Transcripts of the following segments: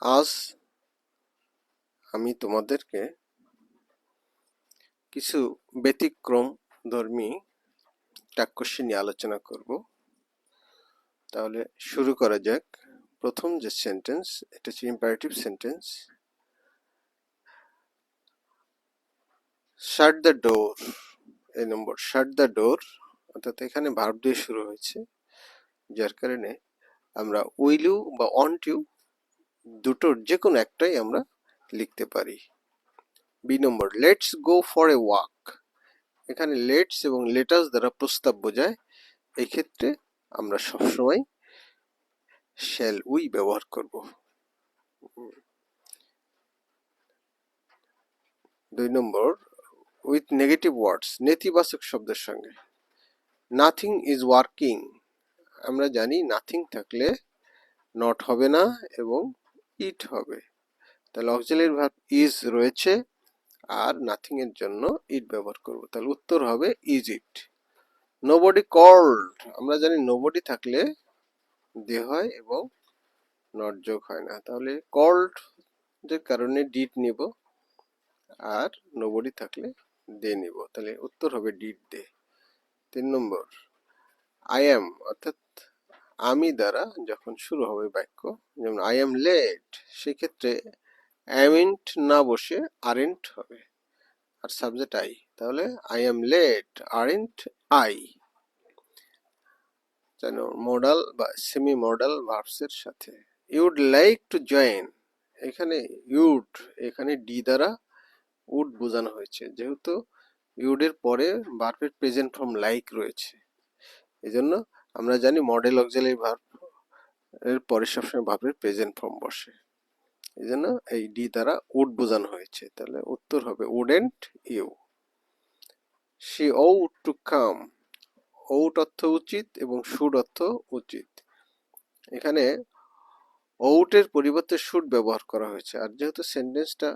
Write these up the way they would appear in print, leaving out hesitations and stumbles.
আজ আমি তোমাদেরকে কিছু ব্যতিক্রমধর্মী টাক্কসি নিয়ে আলোচনা করব। তাহলে শুরু করা যাক। প্রথম যে সেন্টেন্স, এটা হচ্ছে imperative sentence. Shut the door, এই নম্বর শাট দ্য ডোর, অর্থাৎ এখানে ভার্ব দিয়ে শুরু হয়েছে, যার কারণে আমরা উইল ইউ বা ওয়ান্ট ইউ দুটোর যে কোনো একটাই আমরা লিখতে পারি। B number, let's go for a walk. এখানে লেটস এবং লেটাস দ্বারা প্রস্তাব বোঝায়, এই ক্ষেত্রে আমরা সবসময় শ্যাল উই ব্যবহার করব। 2 নম্বর, উইথ নেগেটিভ ওয়ার্ডস, নেতিবাচক শব্দের সঙ্গে। নাথিং ইজ ওয়ার্কিং, আমরা জানি নাথিং থাকলে নট হবে না এবং ইট হবে, তাহলে অক্সিলারি ভার্ব ইজ রয়েছে আর নাথিং এর জন্য ইট ব্যবহার করব, তাহলে উত্তর হবে ইজ ইট। নোবডি কল্ড, আমরা জানি নোবডি থাকলে দে হয় এবং নট যোগ হয় না, তাহলে কল্ড এর কারণে ডিড নিব আর নোবডি থাকলে দে নিব, তাহলে উত্তর হবে did they. 3 number, I am অর্থাৎ আমি দ্বারা যখন শুরু হবে বাক্য, যেমন আই এম লেট, সেক্ষেত্রে অ্যামিন্ট না বসে আরেন্ট হবে আর সাবজেক্ট আই, তাহলে I am late aren't I. যেন মডাল বা সেমি মডাল ভার্বসের সাথে। ইউড লাইক টু জয়েন, এখানে ইউড, এখানে ডি দ্বারা উড বোঝানো হয়েছে, যেহেতু ইউডের পরে ভার্বের প্রেজেন্ট ফর্ম লাইক রয়েছে, এজন্য আমরা জানি মডেল অক্সিলারি ভার্ব এর পরে সবসময় ভার্বের প্রেজেন্ট ফর্ম বসে, এজন্য এই ডি দ্বারা উড বোঝানো হয়েছে, তাহলে উত্তর হবে wouldn't you. She ought to come, ought অর্থ উচিত এবং শুড অর্থ উচিত, এখানে ought এর পরিবর্তে শুড ব্যবহার করা হয়েছে, আর যেহেতু সেন্টেন্সটা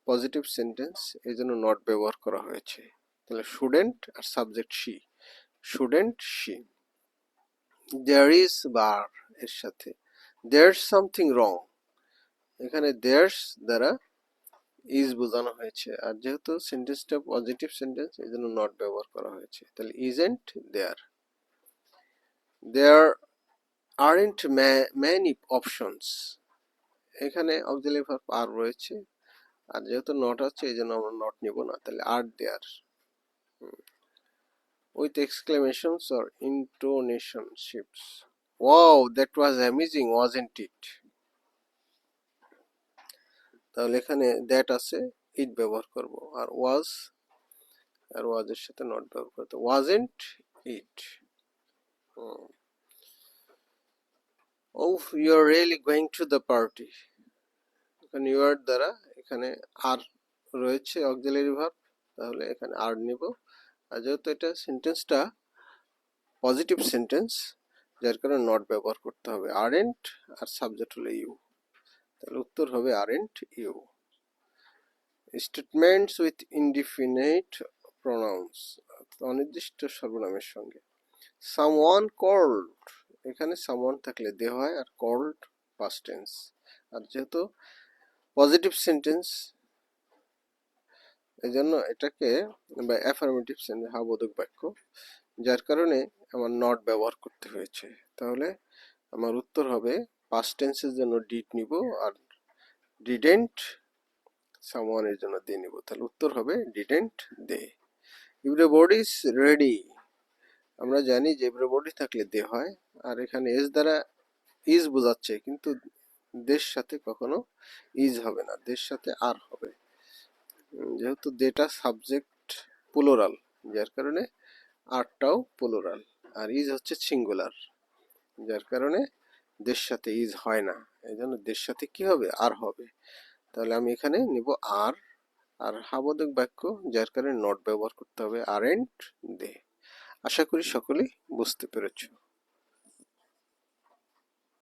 পজিটিভ সেন্টেন্স এই জন্য নট ব্যবহার করা হয়েছে, তাহলে শুডেন্ট আর সাবজেক্ট শি, শুডেন্ট শি। দেয়ার ইজ বার এর সাথে দেয়ার্স সামথিং রং, এখানে দেয়ার্স দ্বারা ইজ বোঝানো হয়েছে, আর যেহেতু সেন্টেন্সটা পজিটিভ সেন্টেন্স এই জন্য নট ব্যবহার করা হয়েছে, তাহলে isn't there. There aren't many options, এখানে অক্সিলারি ভার্ব আর রয়েছে, আর যেহেতু নট আছে এই জন্য আমরা নট নিব না, তাহলে আর there. With exclamations or intonations, wow that was amazing wasn't it, তাহলে এখানে দ্যাট আছে, ইট ব্যবহার করব, আর ওয়াজ এর সাথে নট ব্যবহার করতে, ওয়াজন্ট ইট। ও you are really going to the party, এখানে ইউ আর দ্বারা এখানে আর রয়েছে অক্সিলারি ভার্ব, তাহলে এখানে আর নিব, আর যেহেতু এটা সেন্টেন্সটা পজিটিভ সেন্টেন্স যার কারণে নট ব্যবহার করতে হবে, আরেন্ট আর সাবজেক্ট হলো ইউ, তাহলে উত্তর হবে aren't you. Statements with indefinite pronouns, অনির্দিষ্ট সর্বনামের সঙ্গে। সামওয়ান কল্ড, এখানে সামওয়ান থাকলে দে হয় আর কল্ড পাস্ট টেন্স, আর যেহেতু পজিটিভ সেন্টেন্স এই জন্য এটাকে বা অ্যাফার্মেটিভ সেন্টেন্স হ্যাবোধক বাক্য, যার কারণে আমার নট ব্যবহার করতে হয়েছে, তাহলে আমার উত্তর হবে পাস্ট টেন্সের জন্য ডিড নিব আর ডিডেন্ট সামওয়ান এর জন্য দে নিব, তাহলে উত্তর হবে didn't they. Everybody is ready, আমরা জানি যে এভরিবডি থাকলে দে হয়, আর এখানে এস দ্বারা ইজ বোঝাচ্ছে, কিন্তু দের সাথে কখনো ইজ হবে না, দের সাথে আর হবে, যেহেতু দেটা সাবজেক্ট প্লুরাল যার কারণে আরটাও প্লুরাল, আর ইজ হচ্ছে সিঙ্গুলার যার কারণে দের সাথে ইজ হয় না, এই জন্য দের সাথে কি হবে আর হবে, তাহলে আমি এখানে নিব আর, আর হ্যাবোধক বাক্য যার কারণে নট ব্যবহার করতে হবে আরেন্ট দে। আশা করি সকলেই বুঝতে পেরেছো।